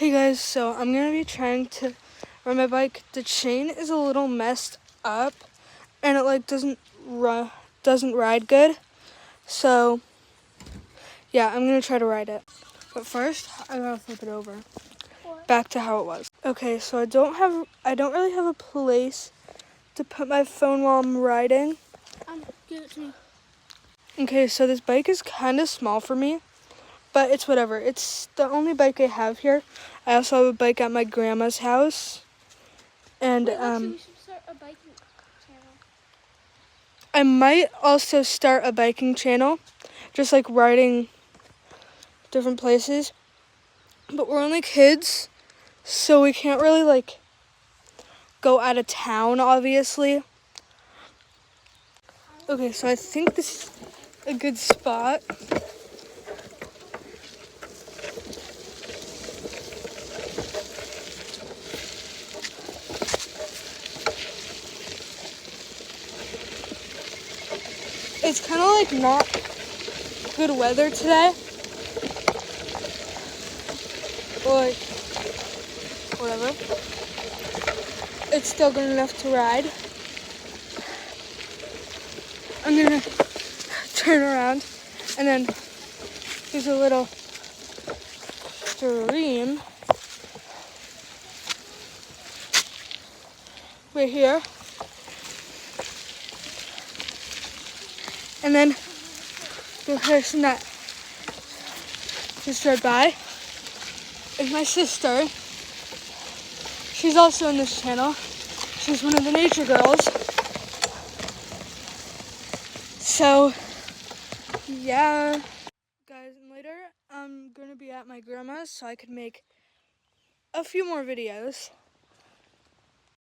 Hey guys, so I'm gonna be trying to ride my bike. The chain is a little messed up and it doesn't ride good. So yeah, I'm gonna try to ride it. But first I gotta flip it over. Back to how it was. Okay, so I don't really have a place to put my phone while I'm riding. Give it to me. Okay, so this bike is kinda small for me. But it's whatever. It's the only bike I have here. I also have a bike at my grandma's house. And Wait, we should start a biking channel. I might also start a biking channel, just like riding different places. But we're only kids, so we can't really go out of town, obviously. Okay, so I think this is a good spot. It's kind of not good weather today. Or whatever. It's still good enough to ride. I'm gonna turn around and then there's a little stream right here. And then the person that just rode by is my sister. She's also in this channel. She's one of the nature girls. So, yeah. Guys, and later I'm gonna be at my grandma's so I could make a few more videos.